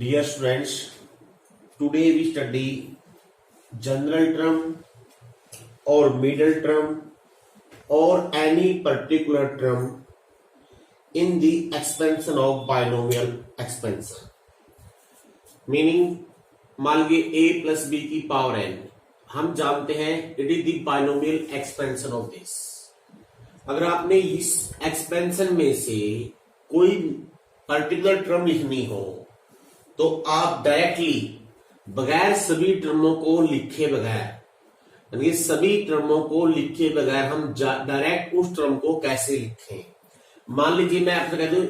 Dear students, today we study general term or middle term or any particular term in the expansion of binomial expansion. Meaning, मान लीजिए a plus b की power n, हम जानते हैं it is the binomial expansion of this. अगर आपने इस expansion में से कोई पर्टिकुलर टर्म लिखनी हो तो आप डायरेक्टली बगैर सभी टर्मों को लिखे बगैर, यानी सभी टर्मों को लिखे बगैर हम डायरेक्ट उस टर्म को कैसे लिखें। मान लीजिए मैं आपसे कह दूं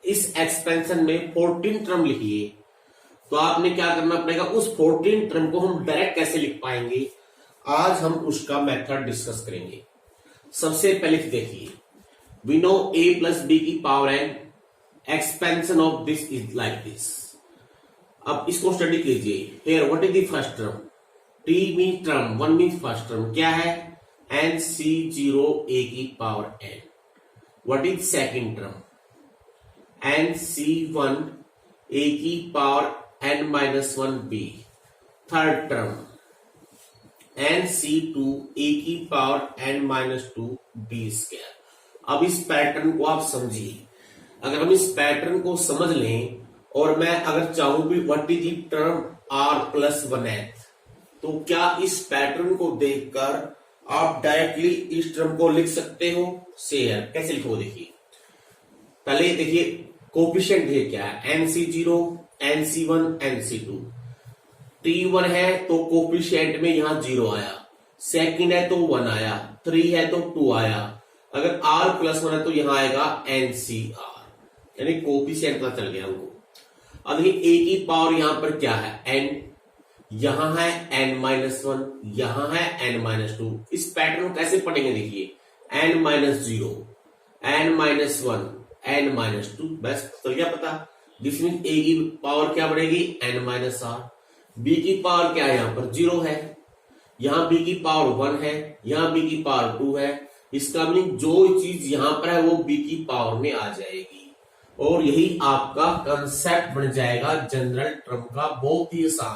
इस एक्सपेंशन में 14 टर्म लिखिए, तो आपने क्या करना पड़ेगा, उस 14 टर्म को हम डायरेक्ट कैसे लिख पाएंगे, आज हम उसका मेथड डिस्कस करेंगे। सबसे पहले देखिए, we know a plus B की power n, expansion of this is like this. अब इसको स्टडी कीजिए। Here what is the first term, t mean term, 1 mean first term, क्या है nc0 a की power n। What is second term, nc1 a की power n-1b। Third term nc2 a की power n-2b square. अब इस pattern को आप समझिए। अगर हम इस पैटर्न को समझ लें और मैं अगर चाहूं भी what is the term r plus 1th, तो क्या इस पैटर्न को देखकर आप डायरेक्टली इस टर्म को लिख सकते हो? शेयर कैसे लिखो, देखिए। पहले देखिए कोफिशिएंट है क्या है, nc0 nc1 nc2। t1 है तो कोफिशिएंट में यहां 0 आया, सेकंड है तो 1 आया, 3 है तो 2 आया, अगर r प्लस 1 है तो यहां आएगा ncr, यानी कोफिशिएंट पता चल गया हमको। अब ये a की पावर यहां पर क्या है n, यहां है n-1, यहां है n-2। इस पैटर्न को कैसे पढ़ेंगे, देखिए n-0 n-1 n-2, बस चल गया पता। जिसमें a की पावर क्या बढ़ेगी n-r, b की पावर क्या है, यहां पर 0 है, यहां b की पावर 1 है, यहां b की पावर 2 है। इसका मीनिंग जो चीज यहां पर है वो b की पावर में आ जाएगी, और यही आपका कंसेप्ट बन जाएगा जनरल टर्म का। बहुत ही आसान,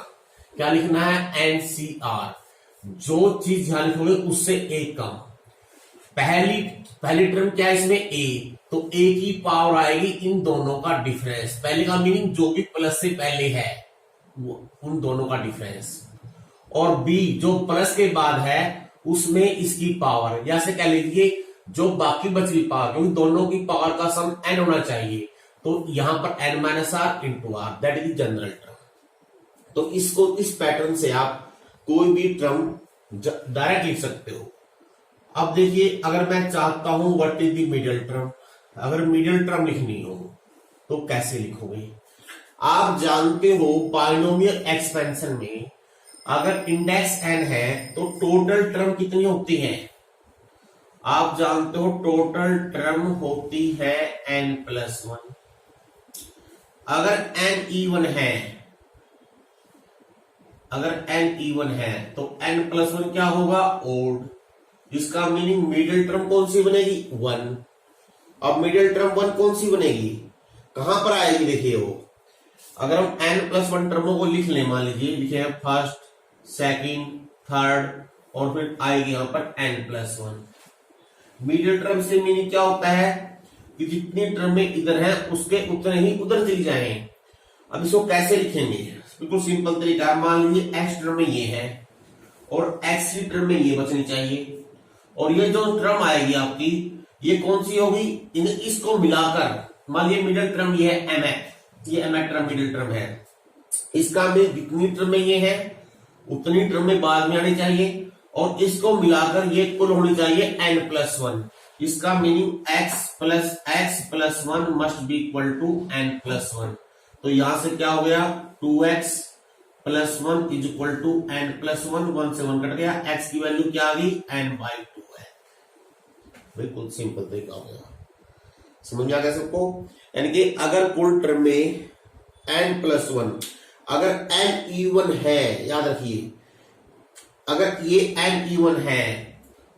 क्या लिखना है NCR, जो चीज यहां लिखोगे उससे एक कम। पहली टर्म क्या है इसमें a, तो a की पावर आएगी इन दोनों का डिफरेंस। पहले का मीनिंग जो भी प्लस से पहले है वो उन दोनों का डिफरेंस, और b जो प्लस के बाद है उसमें इसकी पावर, या से कह लीजिए जो बाकी बची पावर, क्योंकि दोनों की पावर का सम n होना चाहिए, तो यहां पर n-r into r, that is general term. तो इसको इस पैटर्न से आप कोई भी टर्म डायरेक्ट लिख सकते हो। अब देखिए, अगर मैं चाहता हूं what is the middle term, अगर मिडिल टर्म लिखनी हो तो कैसे लिखोगे? आप जानते हो बाइनोमियल एक्सपेंशन में अगर इंडेक्स n है तो टोटल टर्म कितनी होती है? आप जानते हो टोटल टर्म होती है n+1। अगर n इवन है, अगर n इवन है तो n+1 क्या होगा, ओड। इसका मीनिंग मिडिल टर्म कौन सी बनेगी, 1। अब मिडिल टर्म 1 कौन सी बनेगी, कहां पर आएगी, देखिए वो। अगर हम n+1 टर्मों को लिख लें, मान लीजिए लिखे हैं फर्स्ट, सेकंड, थर्ड, और फिर आएगी यहां पर n+1। मिडिल टर्म से मीनिंग क्या होता है कि जितनी टर्में इधर हैं उसके उतने ही उधर चली जाएं। अब इसको कैसे लिखेंगे, बिल्कुल सिंपल तरीका है। मान लीजिए x टर्म में ये है और x की टर्म में ये बचनी चाहिए, और ये जो टर्म आएगी आपकी ये कौन सी होगी, इसको मिलाकर मान लीजिए मिडिल टर्म ये है mx, ये mx टर्म मिडिल टर्म है। इसका में जितनी टर्म में ये है उतनी टर्म में बाद में आनी चाहिए, और इसको मिलाकर ये कुल होनी चाहिए n+1। इसका meaning x+1 must be equal to n+1। तो यहां से क्या हो गया, 2x+1 is equal to n+1, 1 से 1 कट गया, x की वैल्यू क्या आ गई, n/2 है। बिल्कुल सिंपल तरीका हो गया, समझ में आ गया सबको। यानी कि अगर कुल टर्म में n+1, अगर n इवन है, याद रखिए अगर ये n इवन है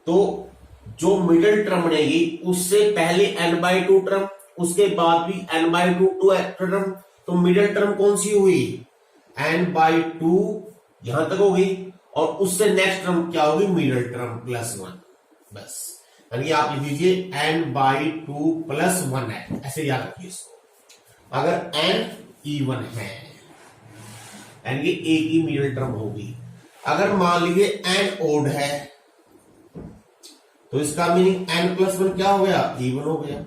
तो जो मिडिल टर्म बनेगी उससे पहले n/2 टर्म, उसके बाद भी n/2 टर्म, तो मिडिल टर्म कौन सी हुई, n/2 यहां तक होगी, और उससे नेक्स्ट टर्म क्या होगी, मिडिल टर्म +1, बस। यानी आप लिख लीजिए n/2 + 1 है, ऐसे याद रखिए इसको। अगर n इवन है यानी a की मिडिल टर्म होगी। अगर मान लीजिए n ओड है तो इसका मीनिंग n+1 क्या हो गया, इवन हो गया।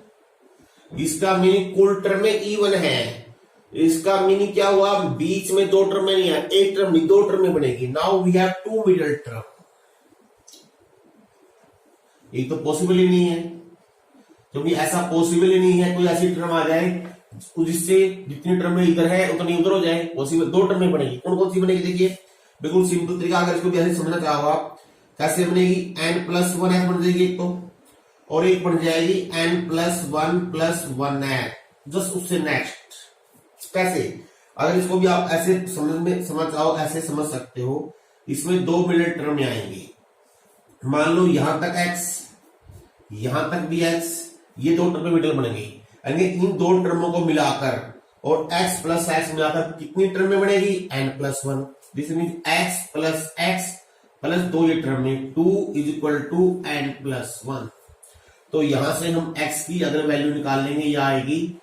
इसका मीनिंग कुल टर्म में इवन है, इसका मीनिंग क्या हुआ, बीच में दो टर्म में नहीं है, एक टर्म नहीं दो टर्म में बनेगी। Now we have to middle term. ये तो पॉसिबल ही नहीं है, क्योंकि ऐसा पॉसिबल ही नहीं है कोई ऐसी टर्म आ जाए जिससे जितनी टर्म में इधर है उतनी उधर हो जाए। पॉसिबल दो टर्म में बनेगी। कौन कौन सी बनेगी, देखिए बिल्कुल सिंपल तरीका, अगर इसको ऐसे समझना चाहो आप कैसे बनेगी, n+1 ऐसे बन जाएगी एक तो, और एक बन जाएगी n+1 + 1 जस्ट उससे नेक्स्ट। कैसे, अगर इसको भी आप ऐसे समझ चाहो ऐसे समझ सकते हो। इसमें दो मिडिल टर्म आएंगी, मान लो यहां तक x, यहां तक भी x, ये दो टर्म मिडिल बनेंगे। यानी इन दो टर्मों को मिलाकर और x + x मिलाकर कितनी टर्म में बनेगी, n+1। This means x + x + 2 ये टर्म में 2 = n+1। तो यहां से हम x की अगर वैल्यू निकाल लेंगे, यह आएगी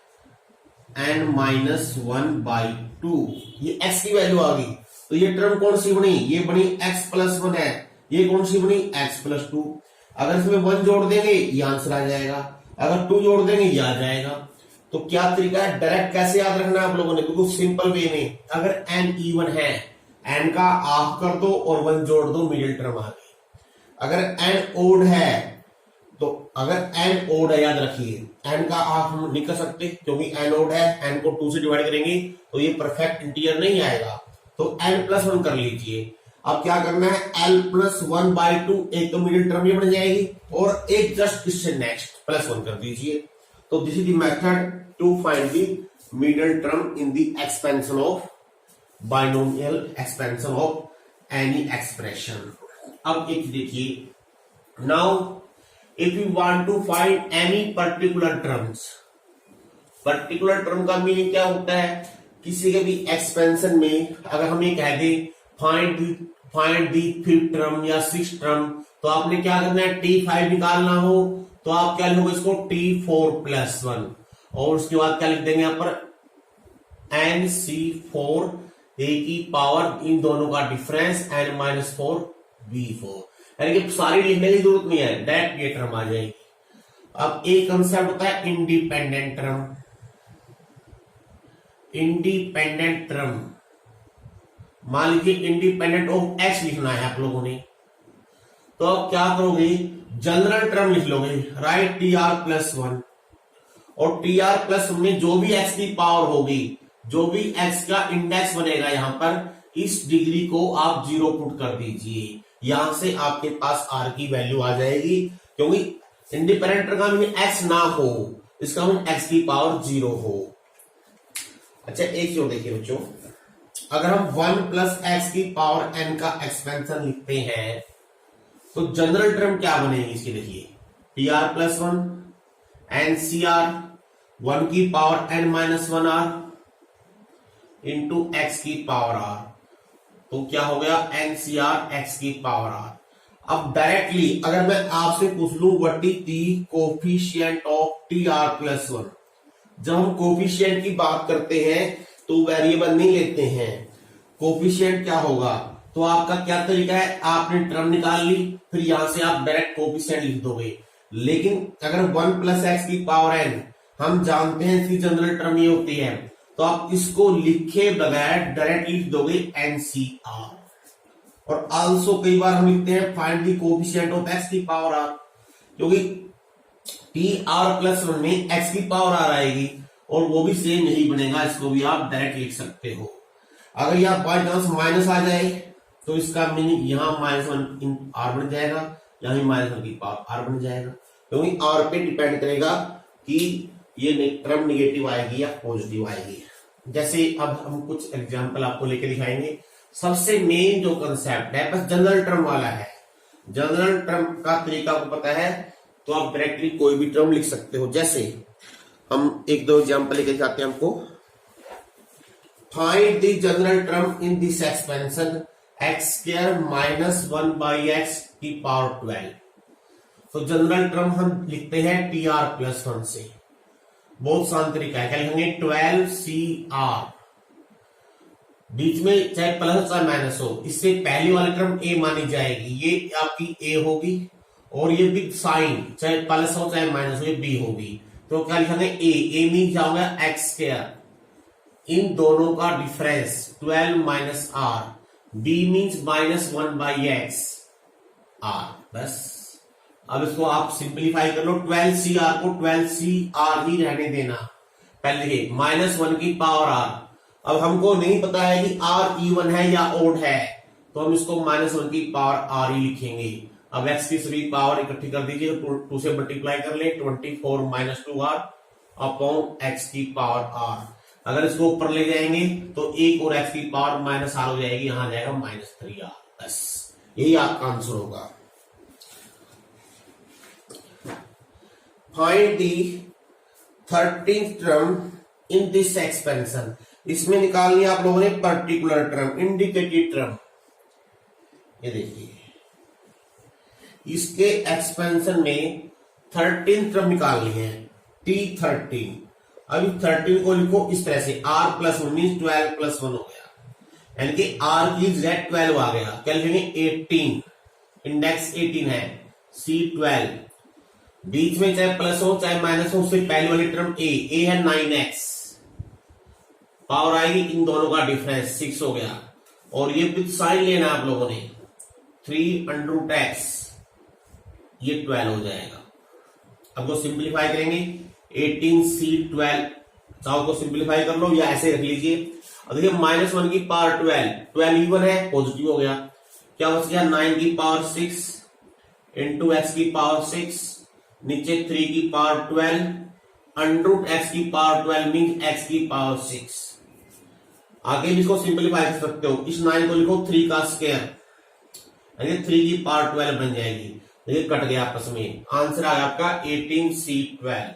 n-1/2। ये x की वैल्यू आ गई। तो ये टर्म कौन सी बनी, ये बनी x + 1 है। ये कौन सी बनी, x + 2। अगर इसमें 1 जोड़ देंगे ये आंसर आ जाएगा, अगर 2 जोड़ देंगे ये आ जाएगा। तो क्या तरीका है, डायरेक्ट कैसे याद रखना है आप लोगों ने, बिल्कुल सिंपल वे में। अगर n इवन है, n का हाफ कर दो और 1 जोड़ दो, मिडिल टर्म आ गई। अगर n ओड है तो अगर n ओड है, याद रखिए n का हाफ हम नहीं कर सकते क्योंकि n ओड है, n को 2 से डिवाइड करेंगे तो ये परफेक्ट इंटीजर नहीं आएगा। तो n+1 कर लीजिए। अब क्या करना है, l+1/2, एक तो मिडिल टर्म ये बन जाएगी और एक जस्ट इससे नेक्स्ट +1 कर दीजिए। तो this is the method to find the middle term in the expansion of binomial expansion of any expression. अब एक देखिए, now if you want to find any particular terms, particular term का meaning क्या होता है, किसी के भी एक्सपेंशन में अगर हम ये कह दें फाइंड दी 5th टर्म या 6th टर्म, तो आपने क्या करना है, T5 निकालना हो तो आप क्या लिखोगे इसको, T4+1, और उसके बाद क्या लिख देंगे यहां पर NC4, a की पावर इन दोनों का डिफरेंस n-4 V4। यानी कि सारी लिखने की जरूरत नहीं है, डायरेक्ट ये टर्म आ जाएगी। अब एक कंसेप्ट होता है इंडिपेंडेंट टर्म। इंडिपेंडेंट टर्म, मान लीजिए इंडिपेंडेंट ऑफ x लिखना है आप लोगों ने, तो आप क्या करोगे, जनरल टर्म लिख लोगे, राइट Tr+1, और Tr+1 में जो भी x की पावर होगी, जो भी x का इंडेक्स बनेगा यहां पर, इस डिग्री को आप 0 पुट कर दीजिए। यहां से आपके पास r की वैल्यू आ जाएगी, क्योंकि इंडिपेंडेंट टर्म का मीन x ना हो, इसका मीन x की पावर 0 हो। अच्छा एक चीज देखिए बच्चों, अगर हम 1 + x की पावर n का एक्सपेंशन लिखते हैं तो जनरल टर्म क्या बनेगी इसकी, देखिए Tr+1 NCr 1 की पावर n-1r इंटू x की पावर r, तो क्या हो गया NCr x की पावर r। अब डायरेक्टली अगर मैं आपसे पूछ लूं what is the coefficient of Tr+1, जब हम कोफिशिएंट की बात करते हैं तो वेरिएबल नहीं लेते हैं, कोफिशिएंट क्या होगा, तो आपका क्या तरीका है, आपने टर्म निकाल ली, फिर यहां से आप डायरेक्ट कोफिशिएंट लिख दोगे। लेकिन अगर 1 + x की पावर n हम जानते हैं इसकी जनरल टर्म ये होती है, तो आप इसको लिखे बगैर डायरेक्ट लिख दोगे NCr। और आल्सो कई बार हम लिखते हैं find the coefficient of x की पावर r, क्योंकि Tr+1 में x की पावर r आएगी और वो भी सेम यही बनेगा, इसको भी आप डायरेक्ट लिख सकते हो। अगर यहाँ बाय चांस माइनस आ जाए तो इसका मीनिंग यहाँ -1 इन r बन जाएगा, यहाँ -1 की पावर r बन जाएगा, क्योंकि r पे डिपेंड करेगा कि ये टर्म निगेटिव आएगी या पॉजिटिव आएगी। जैसे अब हम कुछ एग्जांपल आपको लेके दिखाएंगे। सबसे मेन जो कंसेप्ट है बस जनरल टर्म वाला है। जनरल टर्म का तरीका आपको पता है तो आप डायरेक्टली कोई भी टर्म लिख सकते हो। जैसे हम 1-2 एग्जांपल लेके दिखाते हैं आपको। Find the general term in this expansion x square minus 1 by x की पावर 12। तो जनरल टर्म हम लिखते हैं टी आर प्लस 1 से। बहुत आसान तरीका है, क्या लिखेंगे 12CR, बीच में चाहे प्लस हो चाहे माइनस हो, इससे पहली वाली टर्म ए मानी जाएगी, ये आपकी ए होगी, और ये विद साइन चाहे प्लस हो चाहे माइनस हो ये बी होगी। तो क्या लिखेंगे ए मीन क्या होगा एक्स स्क्वायर, इन दोनों का difference 12 minus r, b means minus 1 by x r. बस अब इसको आप सिंप्लीफाई कर लो, 12CR को 12CR ही रहने देना। पहले देखिए माइनस 1 की पावर आर, अब हमको नहीं पता है कि आर इवन है या ओड है, तो हम इसको माइनस 1 की पावर आर ही लिखेंगे। अब एक्स की सभी पावर इकट्ठी कर दीजिए, 2 से मल्टीप्लाई कर ले, 24 माइनस 2R अपॉन एक्स की पावर आर। अगर इसको ऊपर ले जाएंगे तो 1 और एक्स की पावर माइनस आर हो जाएगी, यहां जाएगा माइनस 3R। बस यही आपका आंसर होगा। Find the 13th term in this expansion, इसमें निकालनी आप लोगों ने पर्टिकुलर टर्म, इंडिकेटिव टर्म। ये देखिए इसके एक्सपेंशन में 13th टर्म निकालनी है, T13। अभी 13 को लिखो इस तरह से, R प्लस 1 मीन 12 प्लस 1 हो गया, यानी कि R की Z 12 आ गया। क्या लिखेंगे 18, इंडेक्स 18 है, C12, बीच में चाहे प्लस हो चाहे माइनस हो, उससे पहली वाली टर्म ए है 9x, पावर आएगी इन दोनों का डिफरेंस 6 हो गया, और ये विद साइन लेना आप लोगों ने 3√x, ये 12 हो जाएगा। अब वो सिंप्लीफाई करेंगे 18C12, चाहो को सिंप्लीफाई कर लो या ऐसे रख लीजिए। अब देखिए माइनस 1 की पावर 12 इवन है, पॉजिटिव हो गया, क्या बच गया 9 की पावर 6 इंटू एक्स की पावर 6, नीचे 3 की पावर 12, √x की पावर 12 मीन x की पावर 6। आगे भी इसको सिंप्लीफाई कर सकते हो, इस 9 को लिखो 3 का स्क्वायर, यानी 3 की पावर 12 बन जाएगी, ये कट गया आपस में, आंसर आया आपका 18C12।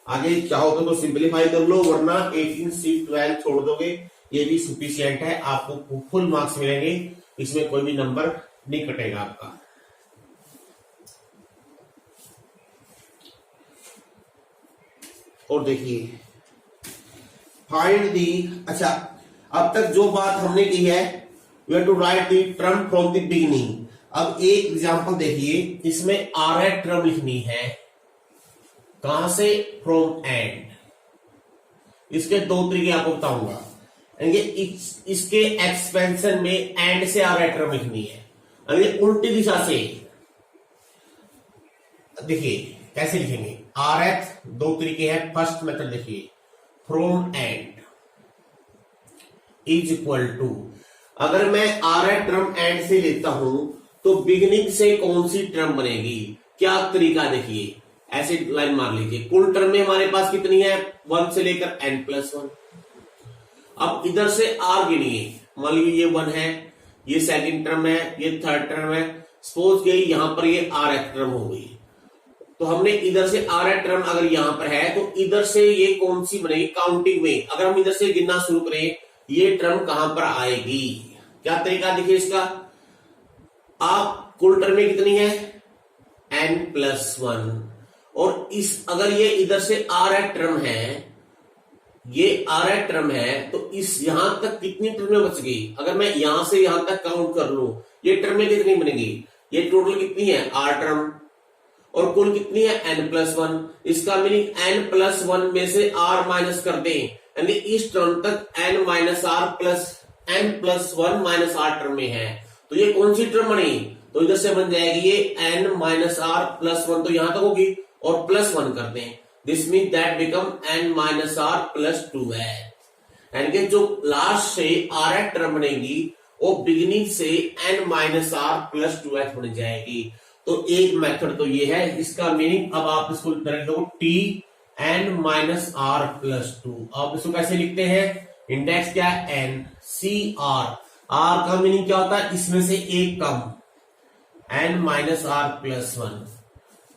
आगे चाहो तो सिंप्लीफाई कर लो, वरना 18C12 छोड़ दोगे, ये भी सफिशिएंट है, आपको फुल मार्क्स मिलेंगे, इसमें कोई भी नंबर नहीं कटेगा आपका। और देखिए फाइंड दी, अच्छा अब तक जो बात हमने की है, we have to write the term from the beginning. अब एक एग्जांपल देखिए, इसमें आर टर्म लिखनी है, कहां से, फ्रॉम एंड। इसके 2 तरीके आपको बताऊंगा, इसके एक्सपेंशन में एंड से आर टर्म लिखनी है, अगर उल्टी दिशा से देखिए कैसे लिखेंगे, आर 2 तरीके हैं। फर्स्ट मेथड देखिए, from end is equal to, अगर मैं आर टर्म एंड से लेता हूं तो बिगिनिंग से कौन सी टर्म बनेगी, क्या तरीका देखिए, ऐसे लाइन मार लीजिए, कुल टर्म में हमारे पास कितनी है 1 से लेकर n+1। अब इधर से आर गिनिए, मान लीजिए ये 1 है, ये सेकंड टर्म है, ये थर्ड टर्म है, सपोज के यहां पर ये आर टर्म हो गई, तो हमने इधर से आर टर्म अगर यहां पर है तो इधर से ये कौन सी बनेगी काउंटिंग में, अगर हम इधर से गिनना शुरू करें ये टर्म कहां पर आएगी, क्या तरीका देखिए इसका, आप कुल टर्म में कितनी है n+1, और इस अगर ये इधर से आर टर्म है, ये आर टर्म है, तो इस यहां तक कितनी टर्में बच गई, अगर मैं यहां से यहां तक काउंट कर लूं ये टर्में कितनी बनेगी, ये टोटल कितनी है आर टर्म, और कुल कितनी है n+1, इसका मीनिंग n+1 में से r माइनस कर दें, यानी इस टर्म तक n+1 टर्म में है, तो ये कौन सी टर्म बनी, तो इधर से बन जाएगी ये n-r+1, तो यहां तक होगी और +1 कर दें, this mean that become n-r+2 है, यानी कि जो लास्ट से r टर्म बनेगी वो बिगिनिंग से n-r+2 बन जाएगी। तो एक मेथड तो ये है, इसका मीनिंग अब आप इसको डायरेक्ट देखो Tn-r+2, आप इसको कैसे लिखते हैं, इंडेक्स क्या है n, CR, r का मीनिंग क्या होता है, इसमें से एक कम, n-r+1,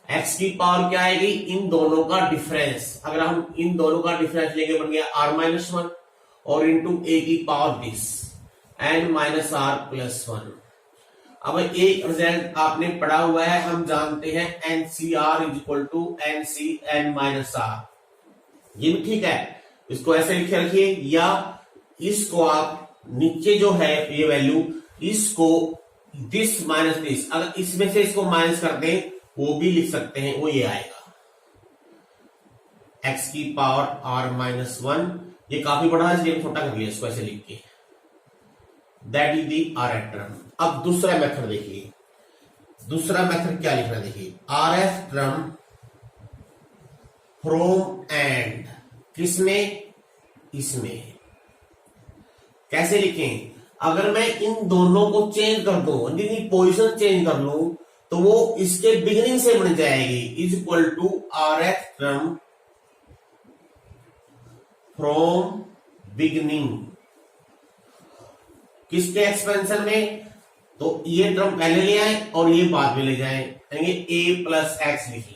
x की पावर क्या आएगी, इन दोनों का डिफरेंस, अगर हम इन दोनों का डिफरेंस लेंगे बन गया r-1, और इंटू ए की power this n minus r plus 1। अब एक रिजल्ट आपने पढ़ा हुआ है, हम जानते हैं nCr is equal to nC n minus r. ये भी ठीक है, इसको ऐसे लिखे रखिए, या इसको आप नीचे जो है ये वैल्यू, इसको दिस माइनस दिस, अगर इसमें से इसको माइनस कर दें वो भी लिख सकते हैं, वो ये आएगा एक्स की पावर आर माइनस 1। ये काफी बड़ा है इसलिए छोटा कर लिया इसको ऐसे लिख के, that is the are f term. अब दूसरा मेथड देखिए, दूसरा मेथड क्या लिखना देखिए, are f term from and, किसमें, इसमें। कैसे लिखें, अगर मैं इन दोनों को चेंज कर दूं, इनकी पोजीशन चेंज कर लूं, तो वो इसके बिगिनिंग से बन जाएगी, is equal to r f term from beginning, किसके एक्सपेंशन में, तो ये टर्म पहले ले आए और ये बाद में ले जाए, यानी ए प्लस एक्स लिख लें।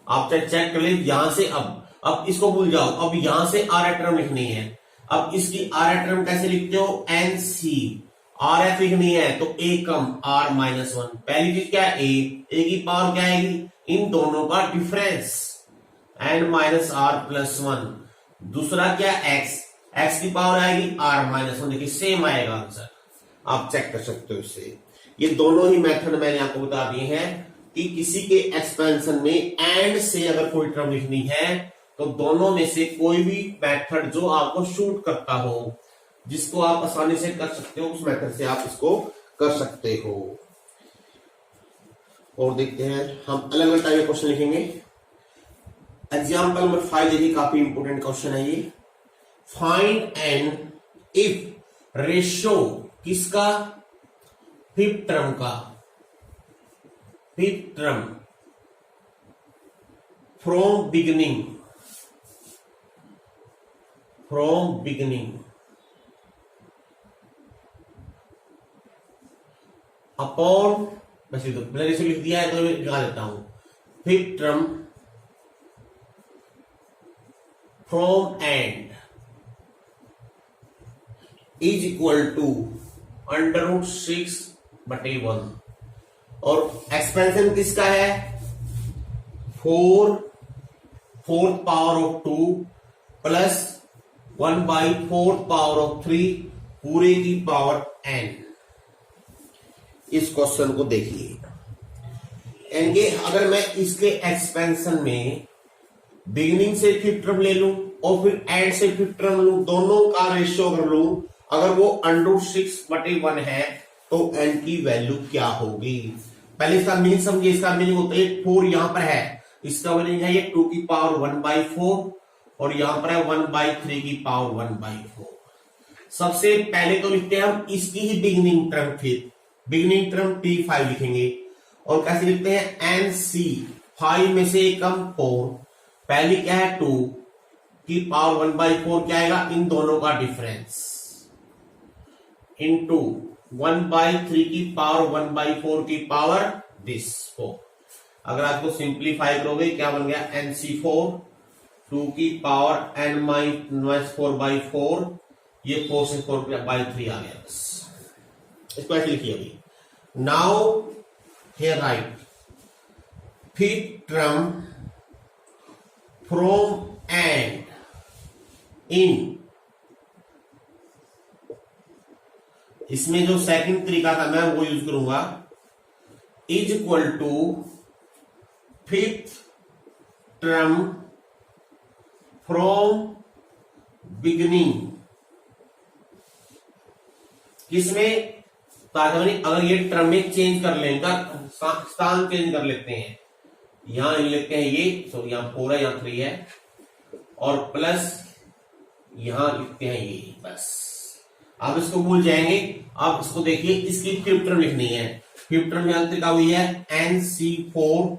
आप चेक कर ले यहां से, अब इसको भूल जाओ, अब यहां से आर एफ टर्म लिखनी है। अब इसकी आर एफ टर्म कैसे लिखते हो, एन सी, आर एफ लिखनी है तो ए कम आर माइनस 1। पहली चीज क्या है, ए की पावर क्या आएगी, इन दोनों का difference n minus r plus 1। दूसरा क्या, एक्स की पावर आएगी आर माइनस 1। देखिए सेम आएगा आंसर, आप चेक कर सकते हो इससे। ये दोनों ही मेथड मैंने आपको बता दिए हैं कि किसी के एक्सपेंशन में एंड से अगर कोई टर्म लिखनी है तो दोनों में से कोई भी मेथड जो आपको शूट करता हो, जिसको आप आसानी से कर सकते हो, उस मेथड से आप इसको कर सकते हो। और देखते हैं हम अलग अलग टाइप के क्वेश्चन लिखेंगे। एग्जाम्पल नंबर 5 देखिए, काफी इंपोर्टेंट क्वेश्चन है ये। फाइंड एंड इफ रेशियो, किसका, फिफ्थ टर्म का, fifth term from beginning, from beginning upon, वैसे तो मैंने रेशियो लिख दिया है तो लिखा देता हूं, fifth term from end is equal to √6/1। और एक्सपेंशन किसका है, 4/4 power of 2 plus 1/4 power of 3 पूरे की पावर n। इस क्वेश्चन को देखिए, यानी अगर मैं इसके एक्सपेंशन में बिगिनिंग से फिफ्थ टर्म ले लूं और फिर एंड से फिफ्थ टर्म लूं, दोनों का रेशियो कर लूं, अगर वो √6/1 है तो n की वैल्यू क्या होगी। पहले इसका मीनिंग समझिए, इसका मीनिंग होता है 4 यहां पर है, इसका मीनिंग है ये 2 की पावर 1/4 और यहां पर है 1/3 की पावर 1/4। सबसे पहले तो लिखते हैं हम इसकी ही बिगिनिंग टर्म, फिर बिगिनिंग टर्म T5 लिखेंगे। और कैसे लिखते हैं, NC, 5 में से कम 4, पहली क्या है 2 की पावर 1/4 क्या आएगा, इन दोनों का डिफरेंस, इंटू 1/3 की पावर 1/4 की पावर दिस 4। अगर आपको सिंप्लीफाई करोगे क्या बन गया, NC4, 2 की पावर n-4/4, ये 4 से 4/3 आ गया। बस इसको ऐसे लिखिए अभी। Now here write fifth term from end in, इसमें जो सेकंड तरीका था मैं वो यूज करूंगा, is equal to fifth term from beginning, किसमें, अगर ये टर्म में चेंज कर लें, स्थान चेंज कर लेते हैं, यहां लिखते हैं ये, सॉरी यहां 4 है यहां 3 है, और प्लस यहां लिखते हैं ये, बस आप इसको भूल जाएंगे। आप इसको देखिए, इसकी फिफ्थ टर्म लिखनी है, फिफ्थ टर्म यहां तक हुई है NC4।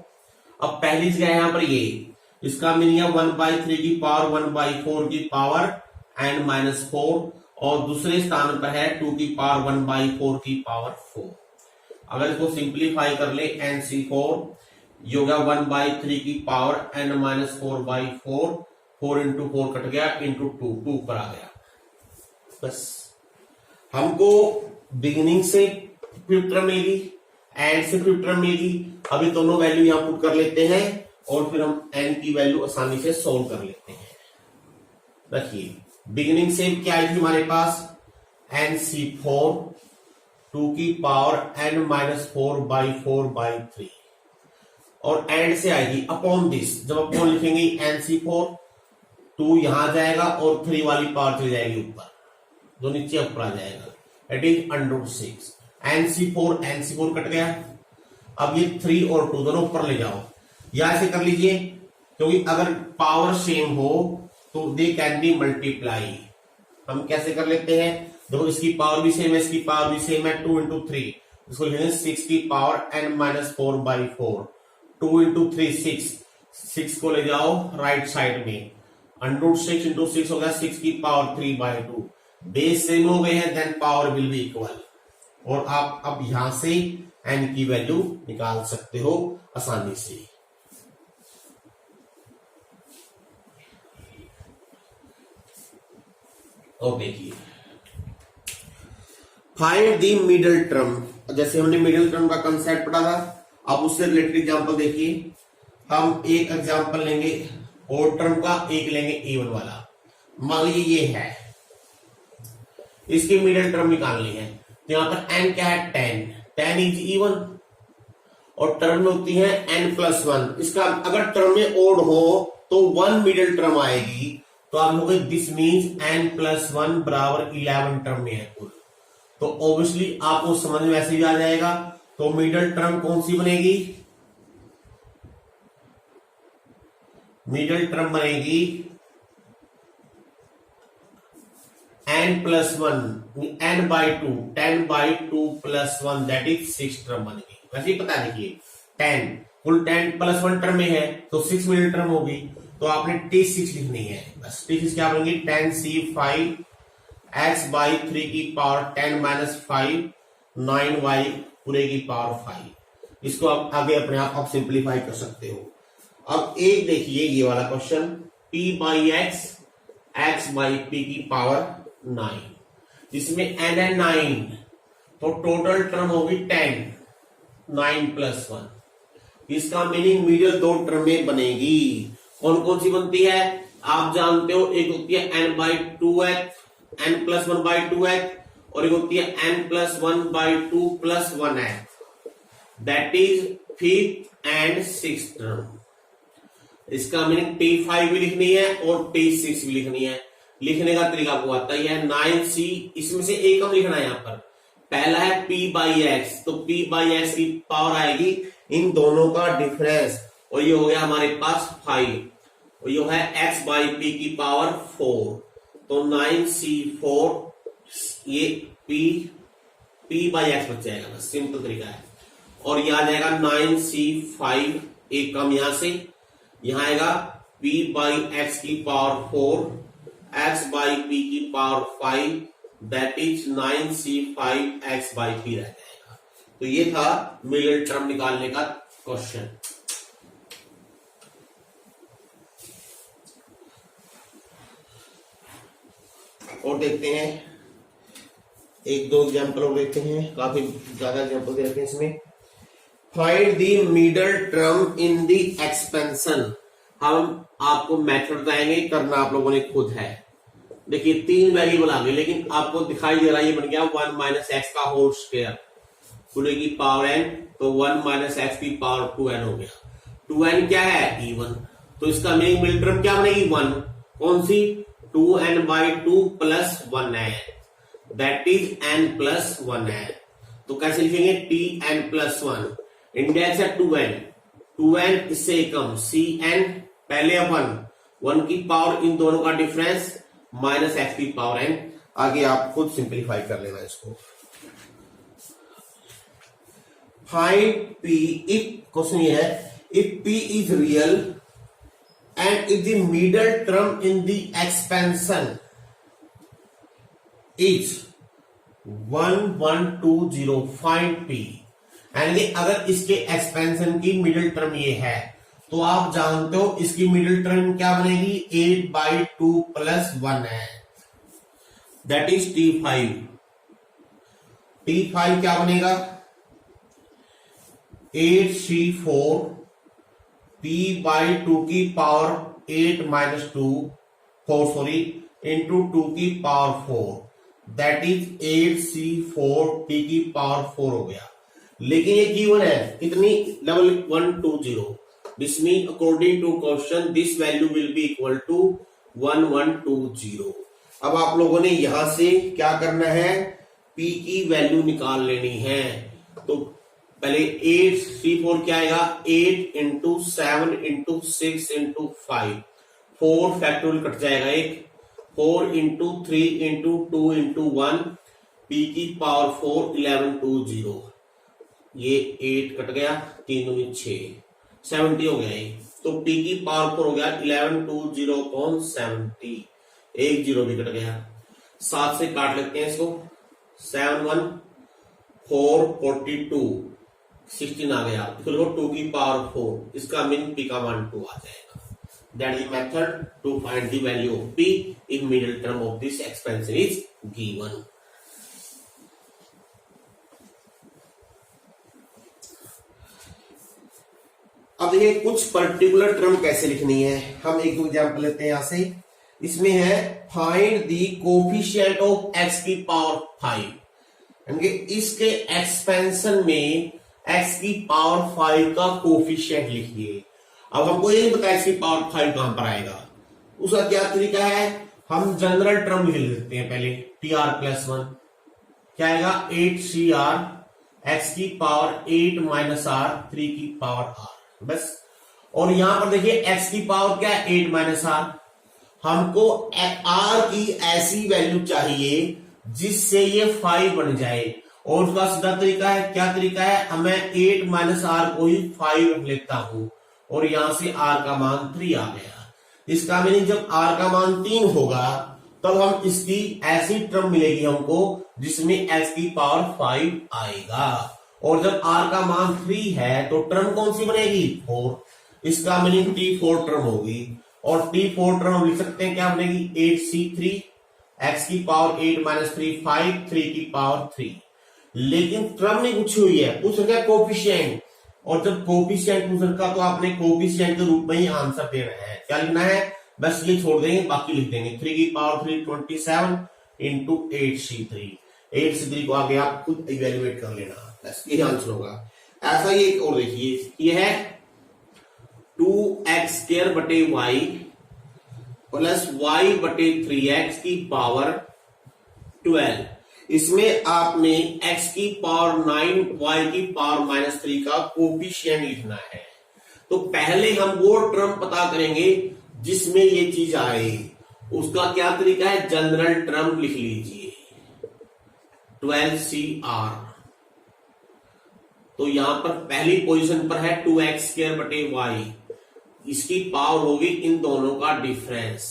अब पहली जगह यहां पर ये, इसका मीनिंग है 1/3 की पावर 1/4 की पावर n-4, और दूसरे स्थान पर है 2 की पावर 1/4 की पावर 4। अगर इसको सिंप्लीफाई कर ले, NC4 ये होगा 1/3 की पावर n-4/4, 4 into 4 कट गया, इंटू 2 पर आ गया। बस हमको बिगिनिंग से फिफ्थ टर्म मिलेगी, एंड से फिफ्थ टर्म मिलेगी। अभी दोनों वैल्यू यहां पुट कर लेते हैं और फिर हम एन की वैल्यू आसानी से सोल्व कर लेते हैं। देखिए बिगिनिंग से क्या आई थी हमारे पास, NC4 2 की पावर n माइनस 4/4/3 और एंड से आएगी अपॉन दिस। जब अपॉन लिखेंगे NC4 2 यहां जाएगा और 3 वाली पावर चली जाएगी ऊपर, जो नीचे ऊपर आ जाएगा, इट इज √6। NC4 कट गया। अब ये 3 और 2 दोनों ऊपर ले जाओ, या ऐसे कर लीजिए, क्योंकि अगर पावर सेम हो तो दे कैन बी मल्टीप्लाई। हम कैसे कर लेते हैं, देखो इसकी पावर भी सेम है, इसकी पावर भी सेम है, 2 × 3, इसको लिखेंगे 6 की पावर n माइनस 4/4, 2 × 3 6 को ले जाओ राइट साइड में, √6 × 6 हो गया 6 की पावर 3/2। बेस सेम हो गए हैं, then power will be equal, और आप अब यहां से n की वैल्यू निकाल सकते हो आसानी से। और देखिए फाइंड द मिडिल टर्म, जैसे हमने मिडिल टर्म का कंसेप्ट पढ़ा था, अब उससे रिलेटेड एग्जांपल देखिए। हम एक एग्जांपल लेंगे और टर्म का, एक लेंगे इवन वाला। मान लीजिए ये है, इसकी मिडिल टर्म निकालनी है, तो यहां पर n क्या है 10 इज इवन, और टर्म में होती है n+1। इसका अगर टर्म में ओड हो तो 1 मिडिल टर्म आएगी, तो आप लोग दिस मीन्स n+1 बराबर 11 टर्म में है कुल। तो ऑब्वियसली आपको समझ में ऐसे भी आ जाएगा। तो मिडिल टर्म कौन सी बनेगी, मिडिल टर्म बनेगी n+1, n/2, 10/2 + 1 that is 6 term बनेगी। वैसे ही पता देखिए 10 कुल 10+1 टर्म में है तो 6 मिडिल टर्म होगी, तो आपने T6 लिखनी है। बस T6 क्या बनेगी 10C5 x/3 की पावर 10 - 5 9y पूरे की पावर 5। इसको आप आगे अपने आप सिंप्लीफाई कर सकते हो। अब एक देखिए ये वाला क्वेश्चन, p/x x/p की पावर 9, जिसमें n है 9, तो टोटल टर्म होगी 10, 9 + 1। इसका मीनिंग मिडिल दो टर्म में बनेगी। कौन कौन सी बनती है आप जानते हो, एक होती है n/2x n+1/2x, और एक होती है n+1/2 + 1x, that is fifth and sixth term. इसका मीनिंग T5 भी लिखनी है और T6 भी लिखनी है। लिखने का तरीका आपको आता ही है, 9C, इसमें से एक हम लिखना है यहाँ पर। पहला है p/x, तो p/x की पावर आएगी इन दोनों का डिफरेंस, और ये हो गया हमारे पास 5, और ये है x/p की पावर 4, तो 9C4, ये p/x बच जाएगा, बस सिंपल तरीका है। और ये आ जाएगा 9C5, एक कम यहां से, यहां आएगा p/x की पावर 4 x/p की power 5, that is 9C5 x/p रह जाएगा। तो ये था मिडिल टर्म निकालने का क्वेश्चन। और देखते हैं एक दो एग्जाम्पल और देखते हैं, काफी ज्यादा एग्जाम्पल दे रखे हैं इसमें। Find the middle term in the expansion. हम आपको मेथड बताएंगे, करना आप लोगों ने खुद है। देखिए 3 वेरिएबल आ गए, लेकिन आपको दिखाई दे रहा है ये बन गया 1 - x का होल स्क्वायर पूरे की पावर n, तो 1 - x की पावर 2n हो गया। 2n क्या है इवन, तो इसका मीनिंग मिडिल टर्म क्या बनेगी 1, कौन सी 2n/2 + 1 है, दैट इज n+1 है। तो कैसे लिखेंगे tn+1, इंडेक्स है 2n इससे कम, cn पहले 1 की पावर इन दोनों का डिफरेंस माइनस x की पावर n। आगे आप खुद सिंप्लीफाई कर लेना इसको। फाइंड p इफ, क्वेश्चन ये है, if p is real and if the middle term in the expansion is 1 1 2 0, find p। यानी अगर इसके एक्सपेंशन की मिडिल टर्म ये है, तो आप जानते हो इसकी मिडिल टर्म क्या बनेगी 8/2 + 1 है, दैट इज T5। T5 क्या बनेगा 8C4 P बाई 2 की पावर 8 माइनस 2 4 सॉरी इंटू 2 की power 4 that is 8C4 P की पावर 4 हो गया। लेकिन ये गिवन है कितनी 1120। This mean according to question this value will be equal to 1120। अब आप लोगों ने यहां से क्या करना है P की वैल्यू निकाल लेनी है। तो पहले 8C4 क्या आएगा 8 into 7 into 6 into 5 4 factorial cut जाएगा एक 4 इंटू 3 इंटू 2 इंटू 1 P की पावर 4 1120। ये 8 कट गया 3 दूनी 6 70 हो गया ये। तो P की पावर 4 हो गया 1120 अपॉन 70 एक जीरो भी कट गया 7 से काट लेते हैं इसको 7 1 4 42 16 आ गया फिर 2 की पावर 4 इसका मीन P का मान 2 आ जाएगा। That is method to find the value of P if middle term of this expansion is given। अब देखिए कुछ पर्टिकुलर टर्म कैसे लिखनी है। हम एक एग्जांपल लेते हैं यहां से। इसमें है find the coefficient of x की पावर 5 यानी कि इसके एक्सपेंशन में x की पावर 5 का कोफिशिएंट लिखिए। अब हमको ये नहीं पता x की पावर 5 कहां पर आएगा। उसका क्या तरीका है हम जनरल टर्म लिख लेते हैं पहले tr+1 क्या आएगा 8CR x की पावर 8 माइनस r 3 की पावर r बस। और यहां पर देखिए x की पावर क्या है 8 माइनस r। हमको r की ऐसी वैल्यू चाहिए जिससे ये 5 बन जाए और उसका सीधा तरीका है क्या तरीका है मैं 8 माइनस r को ही 5 रख लेता हूं और यहां से r का मान 3 आ गया। इसका मीनिंग जब r का मान 3 होगा तब हम इसकी ऐसी टर्म मिलेगी हमको जिसमें x की पावर 5 आएगा और जब r का मान 3 है तो टर्म कौन सी बनेगी 4। इसका मीनिंग T4 टर्म होगी और T4 टर्म हम लिख सकते हैं क्या बनेगी 8C3 x की पावर 8 माइनस 3 5 3 की पावर 3। लेकिन टर्म नहीं पूछी हुई है पूछ रखा है कोफिशिएंट और जब कोफिशिएंट पूछ रखा तो आपने कोफिशिएंट के रूप में ही आंसर देना है। क्या लिखना है बस ये छोड़ देंगे बाकी लिख देंगे 3 की पावर 3 27 इंटू 8C3 को आगे आप खुद इवेल्युएट कर लेना बस ये आंसर होगा। ऐसा ही एक और देखिए ये है 2x² बटे y प्लस y बटे 3x की पावर 12। इसमें आपने x की पावर 9 y की पावर माइनस 3 का कोफिशिएंट लिखना है। तो पहले हम वो टर्म पता करेंगे जिसमें ये चीज आए। उसका क्या तरीका है जनरल टर्म लिख लीजिए 12CR। तो यहां पर पहली पोजीशन पर है 2x² बटे y इसकी पावर होगी इन दोनों का डिफरेंस।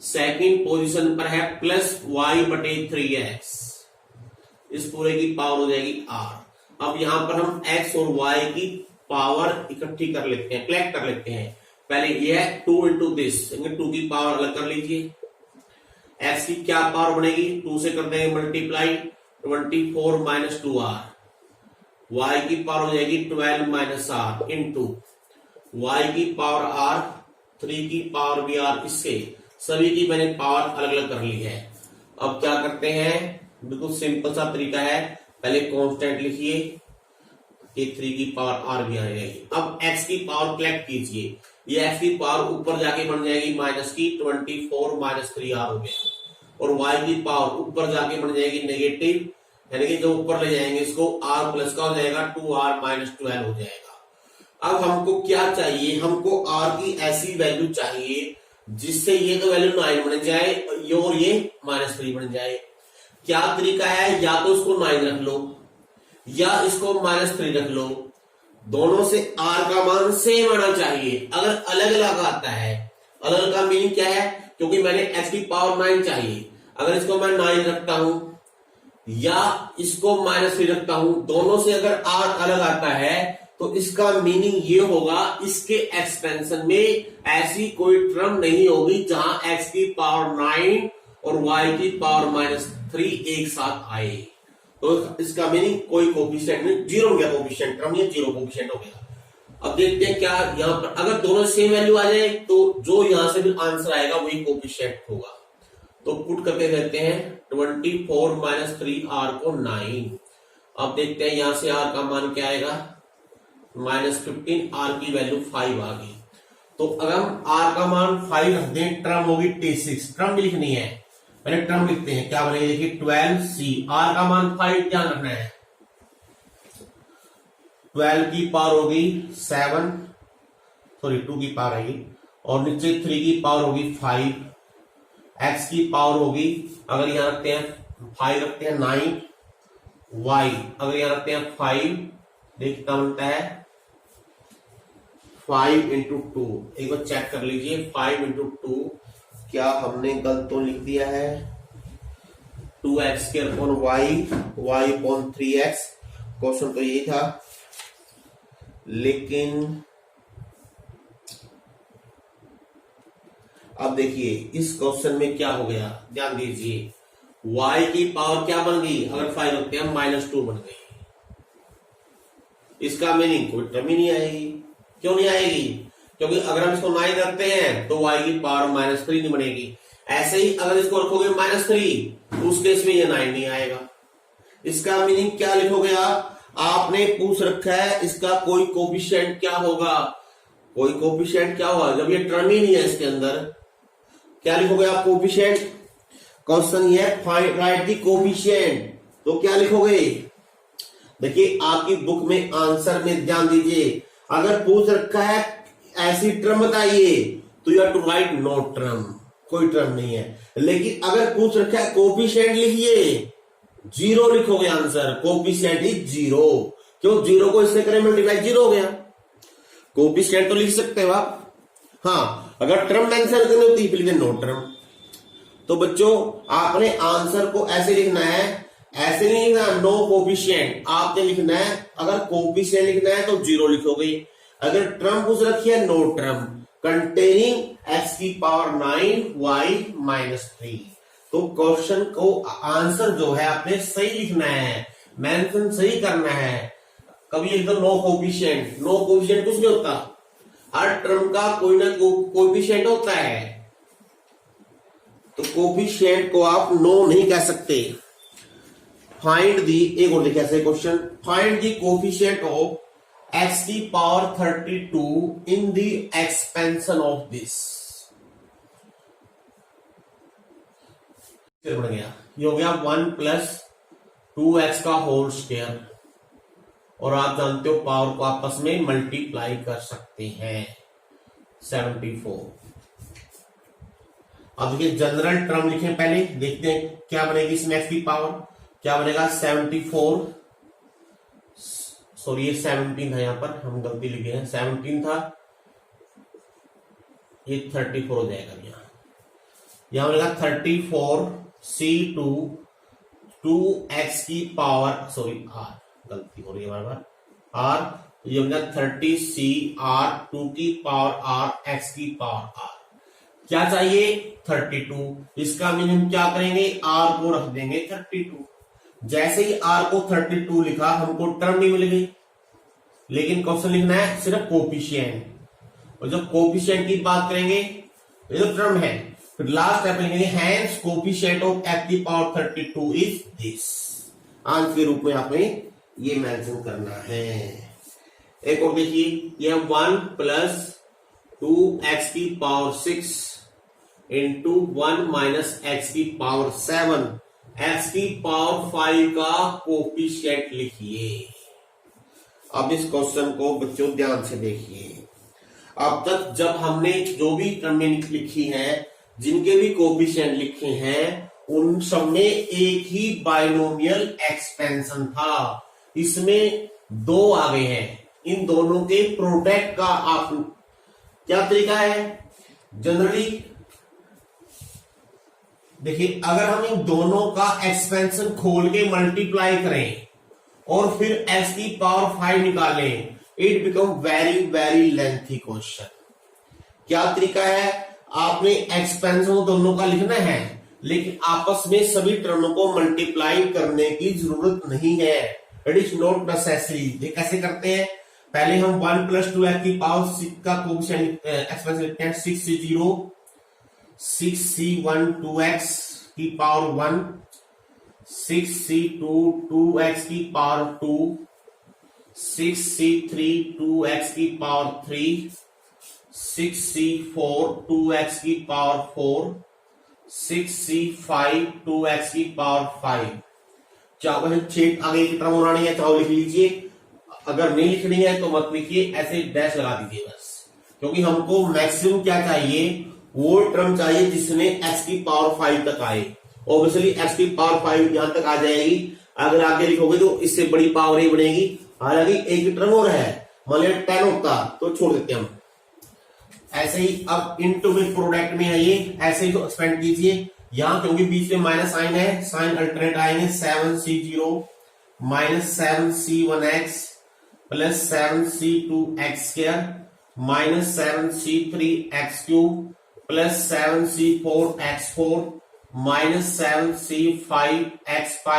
सेकंड पोजीशन पर है प्लस y बटे 3x इस पूरे की पावर हो जाएगी r। अब यहां पर हम x और y की पावर इकट्ठी कर लेते हैं कलेक्ट कर लेते हैं। पहले ये है 2 इंटू दिस 2 की पावर अलग कर लीजिए। x की क्या पावर बनेगी 2 से कर देंगे मल्टीप्लाई 24 माइनस 2r y की पावर हो जाएगी 12 माइनस r इंटू y की पावर r 3 की पावर भी r इससे सभी की मैंने पावर अलग अलग कर ली है। अब क्या करते हैं बिल्कुल सिंपल सा तरीका है पहले कांस्टेंट लिखिए कि 3 की पावर r भी आ जाएगी। अब x की पावर कलेक्ट कीजिए ये x की पावर ऊपर जाके बन जाएगी माइनस की 24 माइनस 3r हो गया और y की पावर ऊपर जाके बन जाएगी नेगेटिव यानी कि जो ऊपर ले जाएंगे इसको r प्लस का हो जाएगा 2r माइनस 12 हो जाएगा। अब हमको क्या चाहिए हमको r की ऐसी वैल्यू चाहिए जिससे ये तो वैल्यू 9 बन जाए और ये माइनस 3 बन जाए। क्या तरीका है या तो इसको 9 रख लो या इसको माइनस 3 रख लो दोनों से r का मान सेम आना चाहिए। अगर अलग अलग आता है अलग का मीनिंग क्या है क्योंकि मैंने x की पावर 9 चाहिए अगर इसको मैं 9 रखता हूं या इसको माइनस 3 रखता हूं दोनों से अगर r अलग आता है तो इसका मीनिंग ये होगा इसके एक्सपेंशन में ऐसी कोई टर्म नहीं होगी जहां x की पावर 9 और y की पावर -3 एक साथ आए, तो इसका मीनिंग कोई कोफिशिएंट नहीं, जीरो हो गया कोफिशिएंट, टर्म ये जीरो कोफिशिएंट हो गया। अब देखते हैं क्या यहाँ पर अगर दोनों सेम वैल्यू आ जाए तो जो यहां से भी आंसर आएगा वही कोफिशिएंट होगा। तो पुट करके कहते हैं 24 - 3r को 9। अब देखते हैं यहां से r का मान क्या आएगा, -15, r की वैल्यू 5 आ गई। तो अगर हम r का मान 5 रख दें, टर्म होगी T6, टर्म भी लिखनी है, पहले टर्म लिखते हैं क्या बनेगी, देखिए 12c, r का मान 5 ध्यान रखना है, 12 की पावर होगी 7, सॉरी 2 की पावर आएगी, और नीचे 3 की पावर होगी 5, x की पावर होगी, अगर यहां रखते हैं 5 रखते हैं 9, y अगर यहां रखते हैं 5, देखिए कितना बनता है 5 × 2, एक बार चेक कर लीजिए 5 × 2, क्या हमने गलत तो लिख दिया है, 2x² upon y upon 3x, question तो यही था, लेकिन अब देखिए इस क्वेश्चन में क्या हो गया, ध्यान दीजिए, y की पावर क्या बन गई, अगर 5 रखते हैं -2 बन गई, इसका मीनिंग कोई टर्म ही नहीं आएगी। क्यों नहीं आएगी, क्योंकि अगर हम इसको 9 रखते हैं तो y की पावर -3 नहीं बनेगी, ऐसे ही अगर इसको रखोगे -3 तो उस केस में ये 9 नहीं आएगा। इसका मीनिंग क्या लिखोगे आपने पूछ रखा है इसका कोई कोफिशिएंट क्या होगा, कोई कोफिशिएंट क्या होगा, जब ये टर्म ही नहीं है इसके अंदर, क्या लिखोगे आप कोफिशिएंट, क्वेश्चन ये है फाइंड राइट द कोफिशिएंट, तो क्या लिखोगे, देखिए आपकी बुक में आंसर में ध्यान दीजिए, अगर पूछ रखा है ऐसी टर्म बताइए तो you have to write no term, कोई टर्म नहीं है, लेकिन अगर पूछ रखा है कोफिशिएंट लिखिए, 0 लिखोगे आंसर, कोफिशिएंट इज 0, क्यों 0 को इससे करें मल्टीप्लाई 0 हो गया, कोफिशिएंट तो लिख सकते हो आप, हाँ अगर टर्म मेंशन करनी होती फिर लिखे नो टर्म। तो बच्चों आपने आंसर को ऐसे लिखना है, ऐसे नहीं लिखना नो कोफिशिएंट, आपने लिखना है अगर कोफिशिएंट लिखना है तो 0 लिखोगे, अगर टर्म पूछ रखी है नो टर्म कंटेनिंग x की पावर 9 y -3, तो क्वेश्चन को आंसर जो है आपने सही लिखना है, मेंशन सही करना है, कभी एकदम नो कोफिशिएंट, नो कोफिशिएंट कुछ नहीं होता, हर टर्म का कोई ना कोफिशिएंट होता है, तो कोफिशिएंट को आप नो नहीं कह सकते। फाइंड दी, एक और देखिए ऐसे question, find the coefficient of x की power 32 in the expansion of this, बन गया ये हो गया 1 + 2x का होल स्क्वायर, और आप जानते हो पावर को आपस में मल्टीप्लाई कर सकते हैं 74। अब देखिए जनरल टर्म लिखें, पहले देखते हैं क्या बनेगी इसमें x की पावर, क्या बनेगा 74, सॉरी ये 17 था, यहां पर हम गलती लिखे हैं 17 था, ये 34 हो जाएगा, यहां बनेगा 34c2 2x की पावर, सॉरी r गलती हो रही है बार बार, r ये बनेगा 30c r 2 की पावर r x की पावर r, क्या चाहिए 32, इसका मीनिंग क्या करेंगे, r को रख देंगे 32, जैसे ही r को 32 लिखा हमको टर्म नहीं मिल गई, लेकिन क्वेश्चन लिखना है सिर्फ कोफिशिएंट, और जब कोफिशिएंट की बात करेंगे ये जो टर्म है, फिर लास्ट स्टेप लिखेंगे हैंस कोफिशिएंट ऑफ x की पावर 32 इज दिस, आंसर के रूप में आपने ये मेंशन करना है। एक और देखिए ये 1 + 2x की पावर 6 इंटू 1 - x की पावर 7, x की पावर 5 का कोफिशिएंट लिखिए। अब इस क्वेश्चन को बच्चों ध्यान से देखिए, अब तक जब हमने जो भी टर्में लिखी है, जिनके भी कोफिशिएंट लिखे हैं, उन सब में एक ही बाइनोमियल एक्सपेंशन था, इसमें 2 आ गए हैं, इन दोनों के प्रोडक्ट का आप क्या तरीका है, जनरली देखिए अगर हम इन दोनों का एक्सपेंशन खोल के मल्टीप्लाई करें और फिर x की पावर 5 निकालें, it become very very lengthy question. क्या तरीका है, आपने एक्सपेंशन दोनों का लिखना है, लेकिन आपस में सभी टर्म को मल्टीप्लाई करने की जरूरत नहीं है, इट इज नॉट नेसेसरी। ये कैसे करते हैं, पहले हम 1 + 2 एक्स की पावर 6 का कोएफिशिएंट एक्सप्रेशन लिखते हैं, 6c0 6c1 2x की पावर 1, 6c2 2x की पावर 2, 6c3 2x की पावर 3, 6c4 2x की पावर 4, 6c5 2x की पावर 5। चाहो छेद आगे की टर्म बनानी है चाहो लिख लीजिए, अगर नहीं लिखनी है तो मत लिखिए, ऐसे डैश लगा दीजिए बस, क्योंकि हमको मैक्सिमम क्या चाहिए, वो टर्म चाहिए जिसमें x की पावर 5 तक आए। ऑब्वियसली x की पावर 5 यहां तक आ जाएगी, अगर आगे लिखोगे तो इससे बड़ी पावर ही बनेगी। हालांकि एक टर्म और है, मान लिया 10 होता तो छोड़ देते हम, ऐसे ही अब इनटू में प्रोडक्ट में है ये, ऐसे ही तो एक्सपेंड कीजिए यहां, क्योंकि बीच में माइनस साइन है, साइन अल्टरनेट आएंगे, 7c0 minus 7c1x plus 7c2x² minus 7c3x³ plus 7c4x4 minus 7c5x5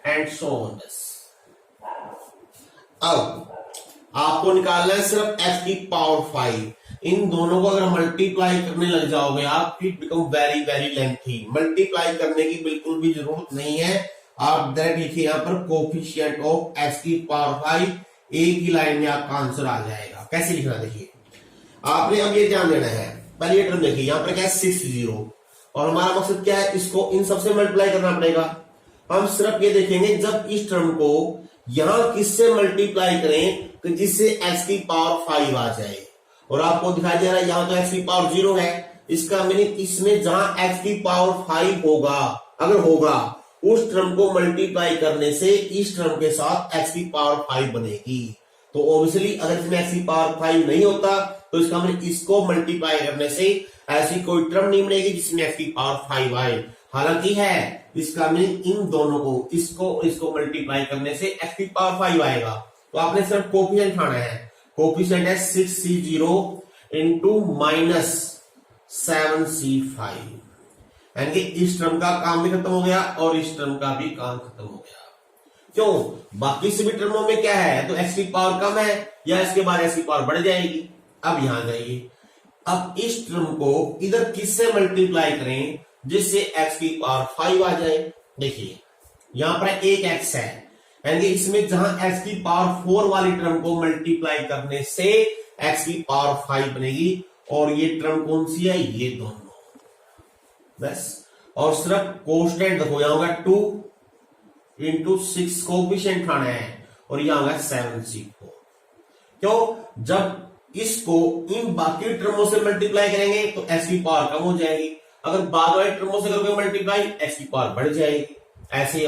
and so on. अब आपको निकालना है सिर्फ x की पावर 5। इन दोनों को अगर मल्टीप्लाई करने लग जाओगे आप, it become very very lengthy. Multiply करने की बिल्कुल भी जरूरत नहीं है, आप डायरेक्ट लिखिए यहाँ पर कोफिशिएंट ऑफ x की पावर 5, एक ही लाइन में आपका आंसर आ जाएगा। कैसे लिखना देखिए, आपने अब ये ध्यान देना है, पहले ये टर्म देखिए, यहाँ पर क्या है 6c0, और हमारा मकसद क्या है, इसको इन सबसे मल्टीप्लाई करना पड़ेगा। हम सिर्फ ये देखेंगे जब इस टर्म को यहां किससे मल्टीप्लाई करें कि जिससे x की पावर 5 आ जाए, और आपको दिखाई दे रहा है यहां तो x की पावर 0 है, इसका मीनिंग इसमें जहां x की पावर 5 होगा, अगर होगा, उस टर्म को मल्टीप्लाई करने से इस टर्म के साथ x की पावर 5 बनेगी। तो ऑब्वियसली अगर इसमें x की पावर 5 नहीं होता तो इसका मीनिंग इसको मल्टीप्लाई करने से ऐसी कोई टर्म नहीं बनेगी जिसमें x की पावर 5 आए। हालांकि है, इसका मीनिंग इन दोनों को, इसको मल्टीप्लाई करने से x की पावर 5 आएगा। तो आपने सिर्फ कोफिशिएंट उठाना है, कोफिशिएंट है 6c0 इंटू माइनस 7c5, यानी कि इस टर्म का काम भी खत्म हो गया और इस टर्म का भी काम खत्म हो गया। क्यों, बाकी सभी टर्मों में क्या है, तो x की पावर कम है या इसके बाद x की पावर बढ़ जाएगी। अब यहां जाइए, अब इस टर्म को इधर किससे मल्टीप्लाई करें जिससे x की पावर 5 आ जाए। देखिए यहां पर एक x है, यानी इसमें जहां x की पावर 4 वाली टर्म को मल्टीप्लाई करने से x की पावर 5 बनेगी, और ये टर्म कौन सी है, ये दोनों, बस। और सिर्फ कोष्टेंट देखो, यहां होगा 2 इंटू 6 कोफिशिएंट उठाना है, और यहां होगा 7c4। क्यों, जब इसको इन बाकी टर्मों से मल्टीप्लाई करेंगे तो x की पावर कम हो जाएगी, अगर बाद वाले टर्मों से करोगे मल्टीप्लाई x की पावर बढ़ जाएगी। ऐसे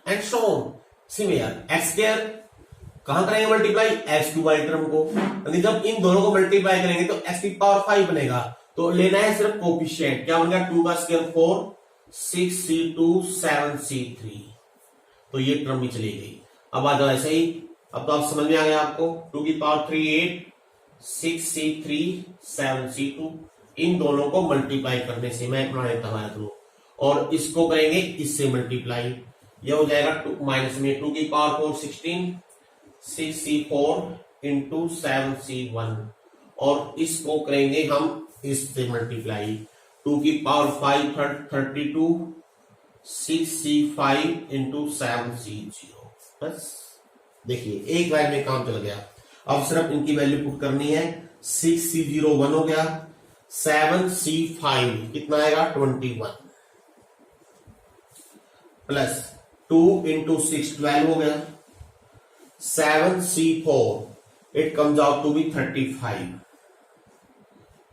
and so on similar, x² कहां करेंगे मल्टीप्लाई, x³ वाली टर्म को, यानी जब इन दोनों को मल्टीप्लाई करेंगे तो x की पावर 5 बनेगा। तो लेना है सिर्फ कोफिशिएंट, क्या बन गया, 2 का स्क्वायर 4, 6c2 7c3, तो ये टर्म भी चली गई। अब आ जाओ ऐसे ही, अब तो आप समझ में आ गया आपको, 2 की पावर 3 8, 6c3 7c2, इन दोनों को मल्टीप्लाई करने से, मैं बना लेता हूं थ्रू, और इसको करेंगे इससे मल्टीप्लाई, यह हो जाएगा माइनस में 2 की पावर 4 16, 6c4 इंटू 7c1, और इसको करेंगे हम इससे मल्टीप्लाई, 2 की पावर 5 32, 6c5 इंटू 7c0, बस। देखिए एक लाइन में काम चल गया। अब सिर्फ इनकी वैल्यू पुट करनी है, 6c0 1 हो गया, 7c5 कितना आएगा 21, प्लस 2 इंटू 6 12 हो गया, 7c4 it comes out to be 35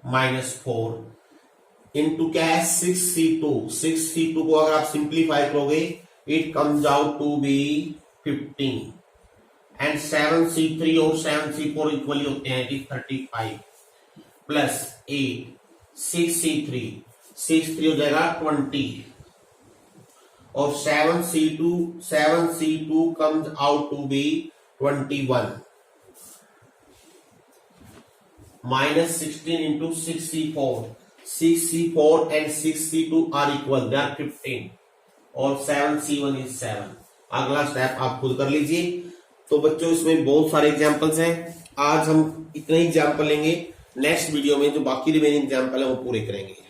minus 4 into क्या है 6c2 को अगर आप सिंप्लीफाई करोगे it comes out to be 15, and 7c3 और 7c4 इक्वली होते हैं, इट 35 प्लस 8, 6c3 हो जाएगा 20, और 7c2 comes out to be 21, minus 16 into 6c4, 6c4 and 6c2 are equal, they are 15 और 7c1 is 7। अगला स्टेप आप खुद कर लीजिए। तो बच्चों इसमें बहुत सारे एग्जांपल्स हैं, आज हम इतने एग्जांपल लेंगे, नेक्स्ट वीडियो में जो बाकी रिमेनिंग एग्जांपल है वो पूरे करेंगे।